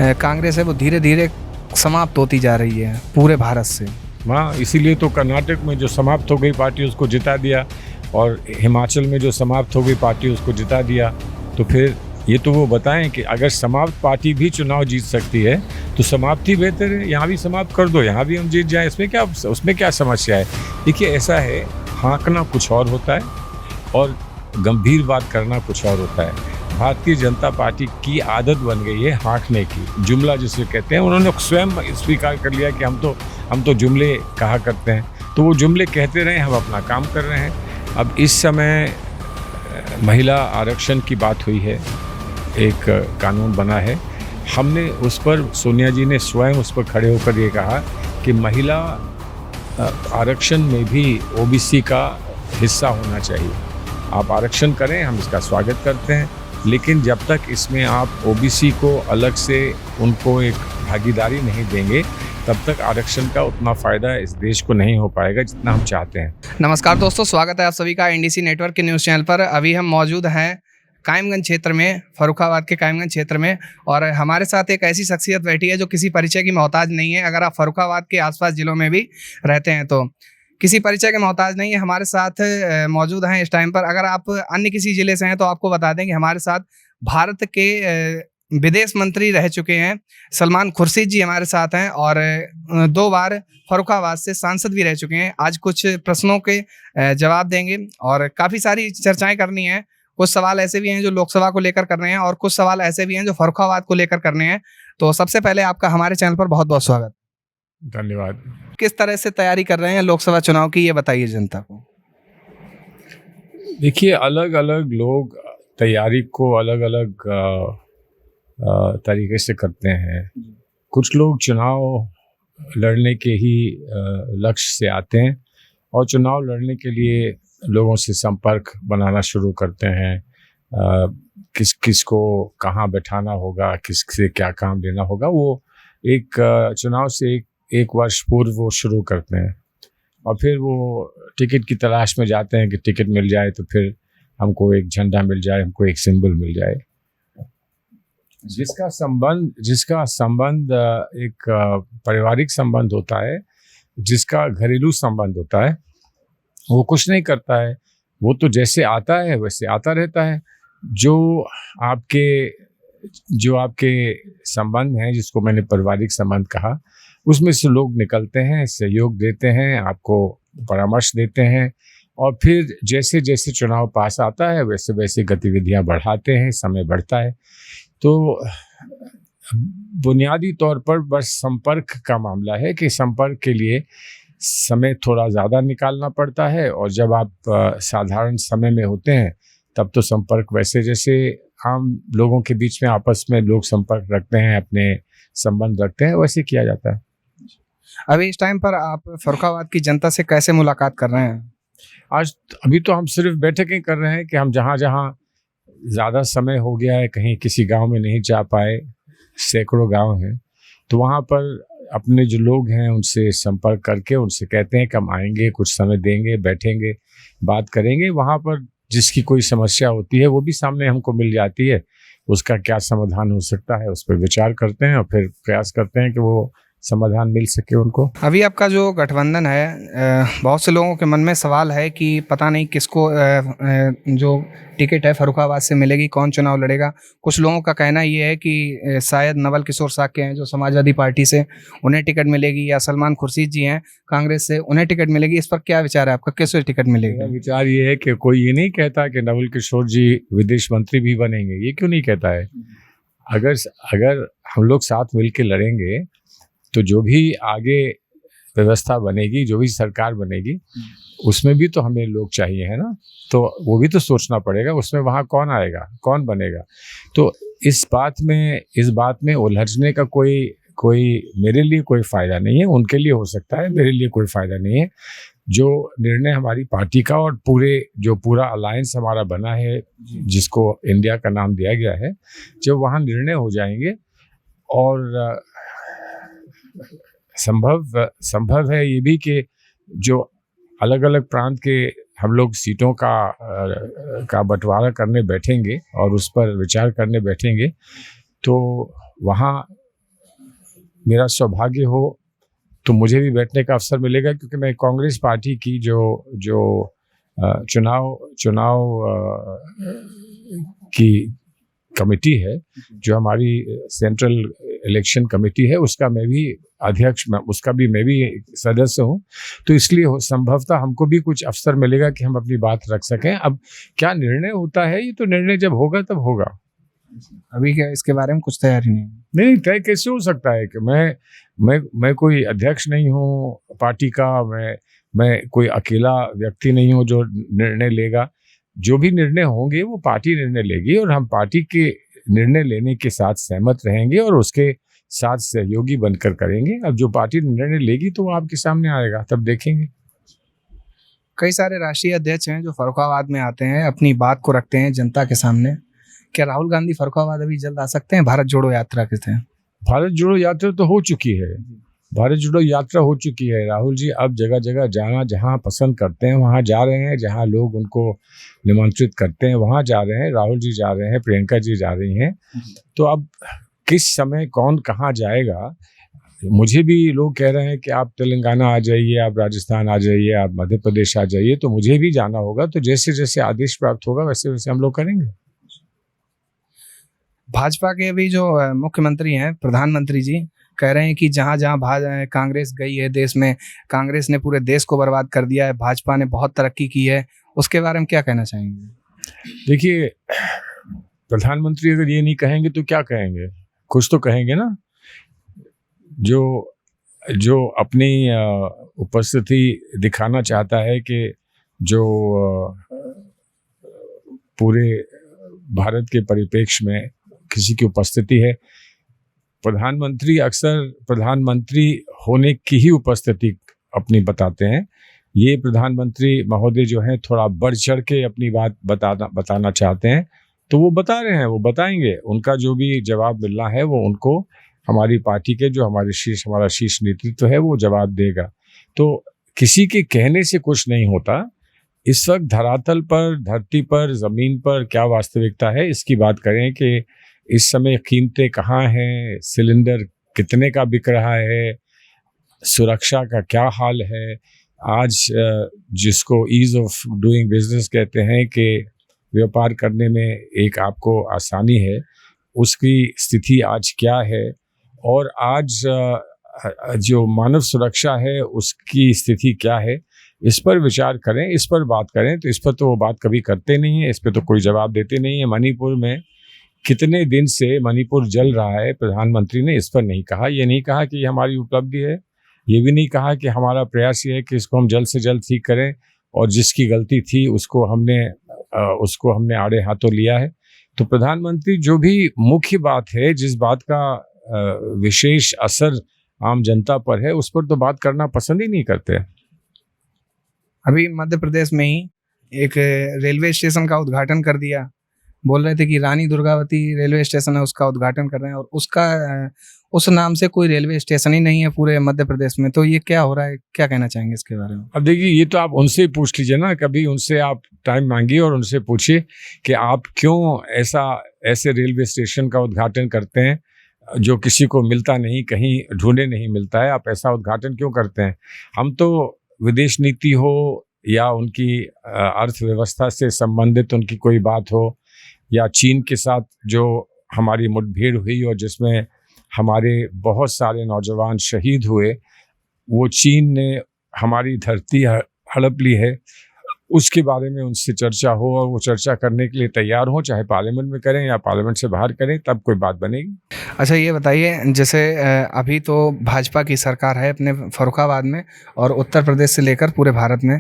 कांग्रेस है वो धीरे धीरे समाप्त होती जा रही है पूरे भारत से। हाँ, इसीलिए तो कर्नाटक में जो समाप्त हो गई पार्टी उसको जिता दिया, और हिमाचल में जो समाप्त हो गई पार्टी उसको जिता दिया। तो फिर ये तो वो बताएं कि अगर समाप्त पार्टी भी चुनाव जीत सकती है तो समाप्ति बेहतर है, यहाँ भी समाप्त कर दो, यहाँ भी हम जीत जाएं, उसमें क्या समस्या है। देखिए, ऐसा है, हाँकना कुछ और होता है और गंभीर बात करना कुछ और होता है। भारतीय जनता पार्टी की आदत बन गई है हाँकने की, जुमला जिसे कहते हैं। उन्होंने स्वयं स्वीकार कर लिया कि हम तो जुमले कहा करते हैं, तो वो जुमले कहते रहे, हम अपना काम कर रहे हैं। अब इस समय महिला आरक्षण की बात हुई है, एक कानून बना है, हमने उस पर, सोनिया जी ने स्वयं उस पर खड़े होकर ये कहा कि महिला आरक्षण में भी ओबीसी का हिस्सा होना चाहिए। आप आरक्षण करें, हम इसका स्वागत करते हैं, लेकिन जब तक इसमें आप ओबीसी को अलग से उनको एक भागीदारी नहीं देंगे, तब तक आरक्षण का उतना फ़ायदा इस देश को नहीं हो पाएगा जितना हम चाहते हैं। नमस्कार दोस्तों, स्वागत है आप सभी का एनडीसी नेटवर्क के न्यूज़ चैनल पर। अभी हम मौजूद हैं कायमगंज क्षेत्र में, फर्रुखाबाद के कायमगंज क्षेत्र में, और हमारे साथ एक ऐसी शख्सियत बैठी है जो किसी परिचय की मोहताज नहीं है। अगर आप फर्रुखाबाद के आसपास ज़िलों में भी रहते हैं तो किसी परिचय के मोहताज नहीं है। हमारे साथ मौजूद हैं इस टाइम पर। अगर आप अन्य किसी ज़िले से हैं तो आपको बता दें कि हमारे साथ भारत के विदेश मंत्री रह चुके हैं सलमान खुर्शीद जी हमारे साथ हैं, और 2 बार फर्रुखाबाद से सांसद भी रह चुके हैं। आज कुछ प्रश्नों के जवाब देंगे और काफ़ी सारी चर्चाएं करनी है। कुछ सवाल ऐसे भी हैं जो लोकसभा को लेकर करने हैं और कुछ सवाल ऐसे भी हैं जो फर्रुखाबाद को लेकर करने हैं। तो सबसे पहले आपका हमारे चैनल पर बहुत बहुत स्वागत। धन्यवाद। किस तरह से तैयारी कर रहे हैं लोकसभा चुनाव की, ये बताइए जनता को। देखिए, अलग अलग लोग तैयारी को अलग अलग तरीके से करते हैं। कुछ लोग चुनाव लड़ने के ही लक्ष्य से आते हैं और चुनाव लड़ने के लिए लोगों से संपर्क बनाना शुरू करते हैं। किस को कहाँ बैठाना होगा, किस से क्या काम लेना होगा, वो एक चुनाव से एक वर्ष पूर्व वो शुरू करते हैं। और फिर वो टिकट की तलाश में जाते हैं कि टिकट मिल जाए तो फिर हमको एक झंडा मिल जाए, हमको एक सिंबल मिल जाए। जिसका संबंध एक पारिवारिक संबंध होता है, जिसका घरेलू संबंध होता है, वो कुछ नहीं करता है। वो तो जैसे आता है वैसे आता रहता है। जो आपके संबंध हैं, जिसको मैंने पारिवारिक संबंध कहा, उसमें से लोग निकलते हैं, सहयोग देते हैं, आपको परामर्श देते हैं, और फिर जैसे जैसे चुनाव पास आता है वैसे वैसे गतिविधियां बढ़ाते हैं, समय बढ़ता है। तो बुनियादी तौर पर बस संपर्क का मामला है कि संपर्क के लिए समय थोड़ा ज़्यादा निकालना पड़ता है, और जब आप साधारण समय में होते हैं तब तो संपर्क वैसे जैसे आम लोगों के बीच में आपस में लोग संपर्क रखते हैं, अपने संबंध रखते हैं, वैसे किया जाता है। अभी इस टाइम पर आप फर्रुखाबाद की जनता से कैसे मुलाकात कर रहे हैं? अभी तो हम सिर्फ बैठकें कर रहे हैं कि हम जहाँ ज़्यादा समय हो गया है, कहीं किसी गांव में नहीं जा पाए, सैकड़ों गांव हैं, तो वहाँ पर अपने जो लोग हैं उनसे संपर्क करके उनसे कहते हैं कि हम आएंगे, कुछ समय देंगे, बैठेंगे, बात करेंगे। वहाँ पर जिसकी कोई समस्या होती है वो भी सामने हमको मिल जाती है, उसका क्या समाधान हो सकता है उस पर विचार करते हैं और फिर प्रयास करते हैं कि वो समाधान मिल सके उनको। अभी आपका जो गठबंधन है, बहुत से लोगों के मन में सवाल है कि पता नहीं किसको जो टिकट है फर्रुखाबाद से मिलेगी, कौन चुनाव लड़ेगा। कुछ लोगों का कहना ये है कि शायद नवल किशोर साक्य हैं जो समाजवादी पार्टी से, उन्हें टिकट मिलेगी, या सलमान खुर्शीद जी हैं कांग्रेस से, उन्हें टिकट मिलेगी। इस पर क्या विचार है आपका, किसको टिकट मिलेगी? विचार ये है कि कोई ये नहीं कहता कि नवल किशोर जी विदेश मंत्री भी बनेंगे। ये क्यों नहीं कहता है? अगर हम लोग साथ मिल के लड़ेंगे तो जो भी आगे व्यवस्था बनेगी, जो भी सरकार बनेगी, उसमें भी तो हमें लोग चाहिए, है ना। तो वो भी तो सोचना पड़ेगा, उसमें वहाँ कौन आएगा, कौन बनेगा। तो इस बात में उलझने का कोई मेरे लिए कोई फ़ायदा नहीं है। उनके लिए हो सकता है, मेरे लिए कोई फ़ायदा नहीं है। जो निर्णय हमारी पार्टी का और पूरा अलायंस हमारा बना है, जिसको इंडिया का नाम दिया गया है, जब वहाँ निर्णय हो जाएंगे और संभव है ये भी कि जो अलग अलग प्रांत के हम लोग सीटों का बंटवारा करने बैठेंगे और उस पर विचार करने बैठेंगे, तो वहाँ मेरा सौभाग्य हो तो मुझे भी बैठने का अवसर मिलेगा, क्योंकि मैं कांग्रेस पार्टी की जो चुनाव की कमेटी है, जो हमारी सेंट्रल इलेक्शन कमेटी है, उसका मैं भी अध्यक्ष, उसका भी मैं भी सदस्य हूँ। तो इसलिए संभवतः हमको भी कुछ अवसर मिलेगा कि हम अपनी बात रख सकें। अब क्या निर्णय होता है, ये तो निर्णय जब होगा तब होगा। अभी क्या इसके बारे में कुछ तैयारी नहीं? नहीं, तय कैसे हो सकता है कि मैं कोई अध्यक्ष नहीं हूँ पार्टी का, मैं कोई अकेला व्यक्ति नहीं हूँ जो निर्णय लेगा। जो भी निर्णय होंगे वो पार्टी निर्णय लेगी, और हम पार्टी के निर्णय लेने के साथ सहमत रहेंगे और उसके साथ सहयोगी बनकर करेंगे। अब जो पार्टी निर्णय लेगी तो वो आपके सामने आएगा, तब देखेंगे। कई सारे राष्ट्रीय अध्यक्ष हैं जो फर्रुखाबाद में आते हैं, अपनी बात को रखते हैं जनता के सामने। क्या राहुल गांधी फर्रुखाबाद अभी जल्द आ सकते हैं भारत जोड़ो यात्रा के थे? भारत जोड़ो यात्रा तो हो चुकी है, भारत जोड़ो यात्रा हो चुकी है। राहुल जी अब जगह जगह जाना, जहाँ पसंद करते हैं वहाँ जा रहे हैं, जहाँ लोग उनको निमंत्रित करते हैं वहाँ जा रहे हैं। राहुल जी जा रहे हैं, प्रियंका जी जा रही हैं। तो अब किस समय कौन कहाँ जाएगा, मुझे भी लोग कह रहे हैं कि आप तेलंगाना आ जाइए, आप राजस्थान आ जाइए, आप मध्य प्रदेश आ जाइए, तो मुझे भी जाना होगा। तो जैसे जैसे आदेश प्राप्त होगा वैसे वैसे हम लोग करेंगे। भाजपा के अभी जो मुख्यमंत्री हैं, प्रधानमंत्री जी कह रहे हैं कि जहाँ जहाँ कांग्रेस गई है देश में, कांग्रेस ने पूरे देश को बर्बाद कर दिया है, भाजपा ने बहुत तरक्की की है। उसके बारे में क्या कहना चाहेंगे? देखिए, प्रधानमंत्री अगर ये नहीं कहेंगे तो क्या कहेंगे? कुछ तो कहेंगे ना। जो अपनी उपस्थिति दिखाना चाहता है कि जो पूरे भारत के परिप्रेक्ष्य में किसी की उपस्थिति है, प्रधानमंत्री अक्सर प्रधानमंत्री होने की ही उपस्थिति अपनी बताते हैं। ये प्रधानमंत्री महोदय जो हैं थोड़ा बढ़ चढ़ के अपनी बात बताना चाहते हैं, तो वो बता रहे हैं, वो बताएंगे। उनका जो भी जवाब मिलना है वो उनको हमारी पार्टी के जो हमारा शीर्ष नेतृत्व है वो जवाब देगा। तो किसी के कहने से कुछ नहीं होता। इस वक्त धरातल पर, धरती पर, ज़मीन पर क्या वास्तविकता है इसकी बात करें कि इस समय कीमतें कहाँ हैं, सिलेंडर कितने का बिक रहा है, सुरक्षा का क्या हाल है। आज जिसको ईज़ ऑफ डूइंग बिजनेस कहते हैं कि व्यापार करने में एक आपको आसानी है, उसकी स्थिति आज क्या है, और आज जो मानव सुरक्षा है उसकी स्थिति क्या है, इस पर विचार करें, इस पर बात करें। तो इस पर तो वो बात कभी करते नहीं है, इस पर तो कोई जवाब देते नहीं है। मणिपुर में कितने दिन से मणिपुर जल रहा है, प्रधानमंत्री ने इस पर नहीं कहा। ये नहीं कहा कि ये हमारी उपलब्धि है, ये भी नहीं कहा कि हमारा प्रयास ये है कि इसको हम जल्द से जल्द ठीक करें, और जिसकी गलती थी उसको हमने आड़े हाथों लिया है। तो प्रधानमंत्री जो भी मुख्य बात है, जिस बात का विशेष असर आम जनता पर है, उस पर तो बात करना पसंद ही नहीं करते। अभी मध्य प्रदेश में ही एक रेलवे स्टेशन का उद्घाटन कर दिया। बोल रहे थे कि रानी दुर्गावती रेलवे स्टेशन है, उसका उद्घाटन कर रहे हैं, और उस नाम से कोई रेलवे स्टेशन ही नहीं है पूरे मध्य प्रदेश में। तो ये क्या हो रहा है, क्या कहना चाहेंगे इसके बारे में? अब देखिए, ये तो आप उनसे पूछ लीजिए ना, कभी उनसे आप टाइम मांगिए और उनसे पूछिए कि आप क्यों ऐसे रेलवे स्टेशन का उद्घाटन करते हैं जो किसी को मिलता नहीं, कहीं ढूंढे नहीं मिलता है। आप ऐसा उद्घाटन क्यों करते हैं? हम तो विदेश नीति हो या उनकी अर्थव्यवस्था से संबंधित उनकी कोई बात हो, या चीन के साथ जो हमारी मुठभेड़ हुई और जिसमें हमारे बहुत सारे नौजवान शहीद हुए, वो चीन ने हमारी धरती हड़प ली है, उसके बारे में उनसे चर्चा हो, और वो चर्चा करने के लिए तैयार हो, चाहे पार्लियामेंट में करें या पार्लियामेंट से बाहर करें, तब कोई बात बनेगी। अच्छा, ये बताइए, जैसे अभी तो भाजपा की सरकार है अपने फर्रुखाबाद में, और उत्तर प्रदेश से लेकर पूरे भारत में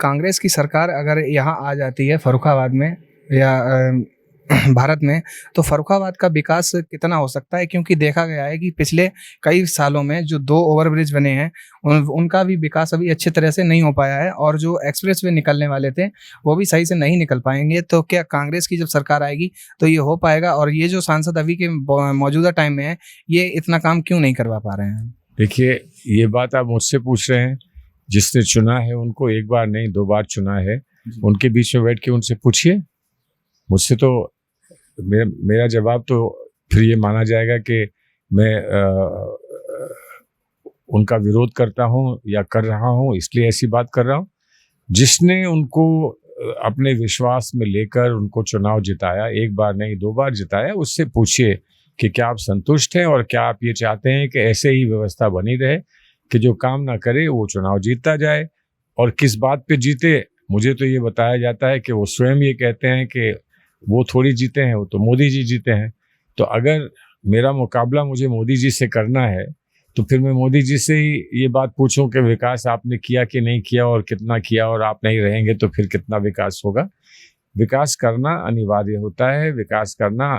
कांग्रेस की सरकार अगर यहाँ आ जाती है फर्रुखाबाद में या भारत में, तो फर्रुखाबाद का विकास कितना हो सकता है? क्योंकि देखा गया है कि पिछले कई सालों में जो 2 ओवरब्रिज बने हैं उनका भी विकास अभी अच्छी तरह से नहीं हो पाया है, और जो एक्सप्रेस वे निकलने वाले थे वो भी सही से नहीं निकल पाएंगे। तो क्या कांग्रेस की जब सरकार आएगी तो ये हो पाएगा? और ये जो सांसद अभी के मौजूदा टाइम में है, ये इतना काम क्यों नहीं करवा पा रहे हैं? देखिए, ये बात आप मुझसे पूछ रहे हैं, जिसने चुना है उनको एक बार नहीं 2 बार चुना है, उनके बीच में बैठ के उनसे पूछिए। मुझसे तो मेरा जवाब तो फिर ये माना जाएगा कि मैं उनका विरोध करता हूँ या कर रहा हूँ इसलिए ऐसी बात कर रहा हूँ। जिसने उनको अपने विश्वास में लेकर उनको चुनाव जिताया, एक बार नहीं 2 बार जिताया, उससे पूछिए कि क्या आप संतुष्ट हैं और क्या आप ये चाहते हैं कि ऐसे ही व्यवस्था बनी रहे कि जो काम ना करे वो चुनाव जीतता जाए। और किस बात पे जीते, मुझे तो ये बताया जाता है कि वो स्वयं ये कहते हैं कि वो थोड़ी जीते हैं, वो तो मोदी जी जीते हैं। तो अगर मेरा मुकाबला मुझे मोदी जी से करना है तो फिर मैं मोदी जी से ही ये बात पूछूं कि विकास आपने किया कि नहीं किया और कितना किया, और आप नहीं रहेंगे तो फिर कितना विकास होगा। विकास करना अनिवार्य होता है, विकास करना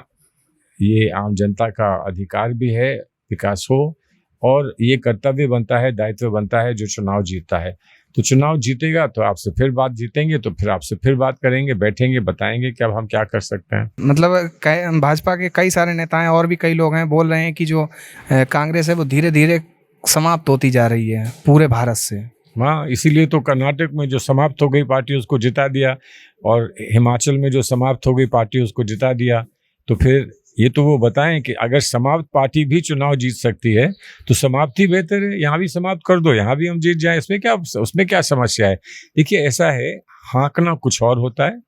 ये आम जनता का अधिकार भी है, विकास हो, और ये कर्तव्य बनता है, दायित्व बनता है जो चुनाव जीतता है। तो चुनाव जीतेगा तो आपसे फिर बात, जीतेंगे तो फिर आपसे फिर बात करेंगे, बैठेंगे, बताएंगे कि अब हम क्या कर सकते हैं। मतलब भाजपा के कई सारे नेता हैं और भी कई लोग हैं बोल रहे हैं कि जो कांग्रेस है वो धीरे धीरे समाप्त होती जा रही है पूरे भारत से। हाँ, इसीलिए तो कर्नाटक में जो समाप्त हो गई पार्टी उसको जिता दिया, और हिमाचल में जो समाप्त हो गई पार्टी उसको जिता दिया। तो फिर ये तो वो बताएं कि अगर समाप्त पार्टी भी चुनाव जीत सकती है तो समाप्त ही बेहतर है। यहाँ भी समाप्त कर दो, यहाँ भी हम जीत जाएं, उसमें क्या समस्या है। देखिए, ऐसा है, हाँकना कुछ और होता है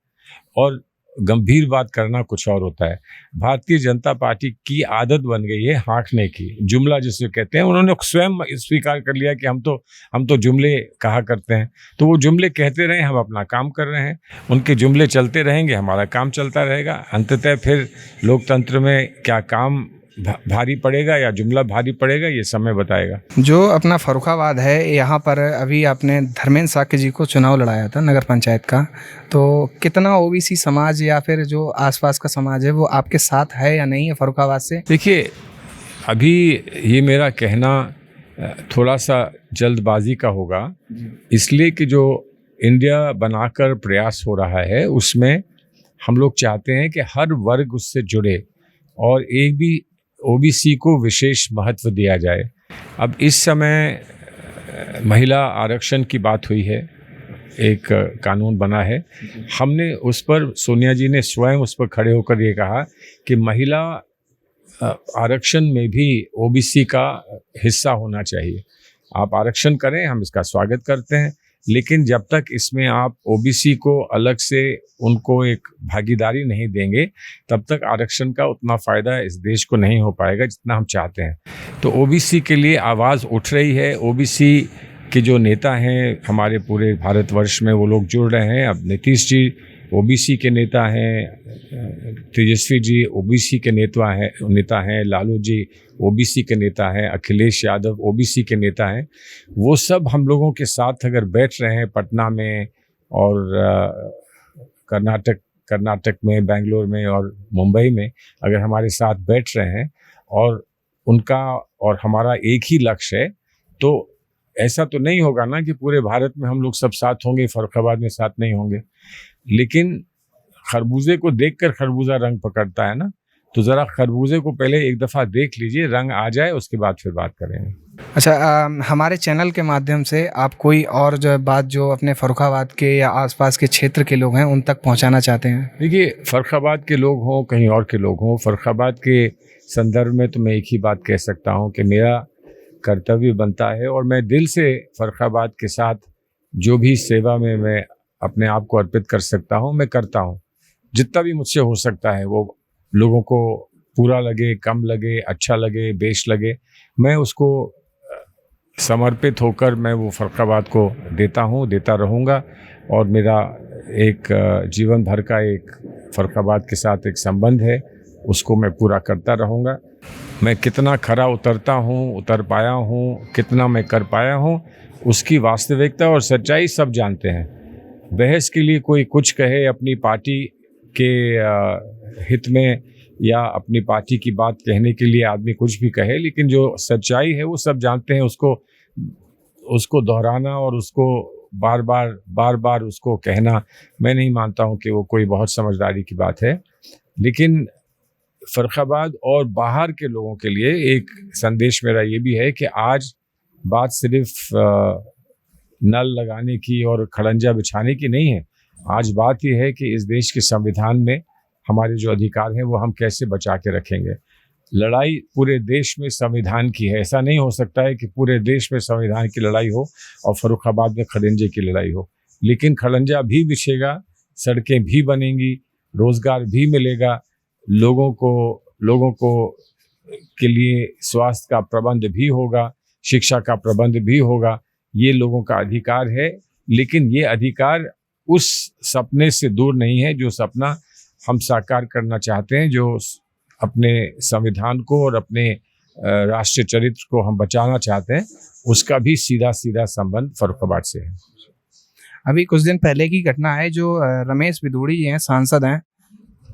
और गंभीर बात करना कुछ और होता है। भारतीय जनता पार्टी की आदत बन गई है हाँकने की, जुमला जिसे कहते हैं। उन्होंने स्वयं स्वीकार कर लिया कि हम तो जुमले कहा करते हैं। तो वो जुमले कहते रहे, हम अपना काम कर रहे हैं, उनके जुमले चलते रहेंगे, हमारा काम चलता रहेगा। अंततः फिर लोकतंत्र में क्या काम भारी पड़ेगा या जुमला भारी पड़ेगा, ये समय बताएगा। जो अपना फर्रुखाबाद है, यहाँ पर अभी आपने धर्मेंद्र साक्य जी को चुनाव लड़ाया था नगर पंचायत का, तो कितना ओबीसी समाज या फिर जो आसपास का समाज है वो आपके साथ है या नहीं है फर्रुखाबाद से? देखिए, अभी ये मेरा कहना थोड़ा सा जल्दबाजी का होगा, इसलिए कि जो इंडिया बनाकर प्रयास हो रहा है उसमें हम लोग चाहते हैं कि हर वर्ग उससे जुड़े और एक भी ओबीसी को विशेष महत्व दिया जाए। अब इस समय महिला आरक्षण की बात हुई है, एक कानून बना है, हमने उस पर, सोनिया जी ने स्वयं उस पर खड़े होकर ये कहा कि महिला आरक्षण में भी ओबीसी का हिस्सा होना चाहिए। आप आरक्षण करें, हम इसका स्वागत करते हैं, लेकिन जब तक इसमें आप ओबीसी को अलग से उनको एक भागीदारी नहीं देंगे तब तक आरक्षण का उतना फ़ायदा इस देश को नहीं हो पाएगा जितना हम चाहते हैं। तो ओबीसी के लिए आवाज़ उठ रही है। ओबीसी के जो नेता हैं हमारे पूरे भारतवर्ष में, वो लोग जुड़ रहे हैं। अब नीतीश जी ओबीसी के नेता हैं, तेजस्वी जी ओबीसी के नेता हैं, लालू जी ओबीसी के नेता हैं, अखिलेश यादव ओबीसी के नेता हैं। वो सब हम लोगों के साथ अगर बैठ रहे हैं पटना में और कर्नाटक में, बेंगलोर में और मुंबई में, अगर हमारे साथ बैठ रहे हैं और उनका और हमारा एक ही लक्ष्य है, तो ऐसा तो नहीं होगा ना कि पूरे भारत में हम लोग सब साथ होंगे, फर्रुखाबाद में साथ नहीं होंगे। लेकिन खरबूजे को देखकर खरबूजा रंग पकड़ता है ना, तो ज़रा खरबूजे को पहले एक दफ़ा देख लीजिए, रंग आ जाए, उसके बाद फिर बात करेंगे। अच्छा, हमारे चैनल के माध्यम से आप कोई और जो बात जो अपने फर्रुखाबाद के या आसपास के क्षेत्र के लोग हैं उन तक पहुंचाना चाहते हैं? देखिए, फर्रुखाबाद के लोग हों, कहीं और के लोग हों, फर्रुखाबाद के संदर्भ में तो मैं एक ही बात कह सकता हूँ कि मेरा कर्तव्य बनता है और मैं दिल से फर्रुखाबाद के साथ जो भी सेवा में मैं अपने आप को अर्पित कर सकता हूँ, मैं करता हूँ। जितना भी मुझसे हो सकता है, वो लोगों को पूरा लगे, कम लगे, अच्छा लगे, बेश लगे, मैं उसको समर्पित होकर मैं वो फर्रुखाबाद को देता हूँ, देता रहूँगा। और मेरा एक जीवन भर का एक फर्रुखाबाद के साथ एक संबंध है, उसको मैं पूरा करता रहूँगा। मैं कितना खरा उतर पाया हूँ, कितना मैं कर पाया हूँ, उसकी वास्तविकता और सच्चाई सब जानते हैं। बहस के लिए कोई कुछ कहे अपनी पार्टी के हित में या अपनी पार्टी की बात कहने के लिए आदमी कुछ भी कहे, लेकिन जो सच्चाई है वो सब जानते हैं। उसको दोहराना और उसको बार बार उसको कहना, मैं नहीं मानता हूँ कि वो कोई बहुत समझदारी की बात है। लेकिन फर्रुखाबाद और बाहर के लोगों के लिए एक संदेश मेरा ये भी है कि आज बात सिर्फ नल लगाने की और खड़ंजा बिछाने की नहीं है। आज बात यह है कि इस देश के संविधान में हमारे जो अधिकार हैं वो हम कैसे बचा के रखेंगे। लड़ाई पूरे देश में संविधान की है। ऐसा नहीं हो सकता है कि पूरे देश में संविधान की लड़ाई हो और फर्रुखाबाद में खड़ंजे की लड़ाई हो। लेकिन खड़ंजा भी बिछेगा, सड़कें भी बनेंगी, रोजगार भी मिलेगा, लोगों को के लिए स्वास्थ्य का प्रबंध भी होगा, शिक्षा का प्रबंध भी होगा। ये लोगों का अधिकार है, लेकिन ये अधिकार उस सपने से दूर नहीं है जो सपना हम साकार करना चाहते हैं, जो अपने संविधान को और अपने राष्ट्रीय चरित्र को हम बचाना चाहते हैं। उसका भी सीधा सीधा संबंध फर्रुखाबाद से है। अभी कुछ दिन पहले की घटना है, जो रमेश बिधूड़ी हैं, सांसद हैं,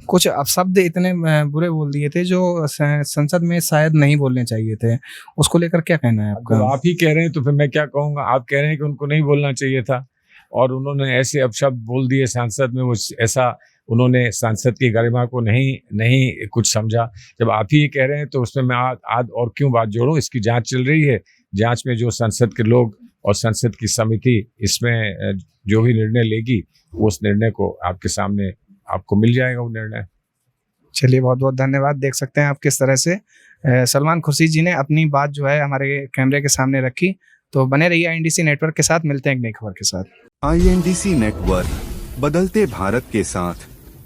कुछ अपशब्द इतने बुरे बोल दिए थे जो संसद में शायद नहीं बोलने चाहिए थे। उसको लेकर क्या कहना है आपका? आप ही कह रहे हैं तो फिर मैं क्या कहूँगा। आप कह रहे हैं कि उनको नहीं बोलना चाहिए था और उन्होंने ऐसे अपशब्द बोल दिए सांसद में, वो ऐसा उन्होंने सांसद की गरिमा को नहीं कुछ समझा। जब आप ही कह रहे हैं तो उसमें मैं आज और क्यों बात जोड़ूं। इसकी जांच चल रही है। जांच में जो संसद के लोग और संसद की समिति इसमें जो भी निर्णय लेगी, उस निर्णय को आपके सामने आपको मिल जाएगा वो निर्णय। चलिए, बहुत बहुत धन्यवाद। देख सकते हैं आप किस तरह से सलमान खुर्शीद जी ने अपनी बात जो है हमारे कैमरे के सामने रखी। तो बने रहिए INDC नेटवर्क के साथ। मिलते हैं एक नई खबर के साथ। INDC नेटवर्क, बदलते भारत के साथ।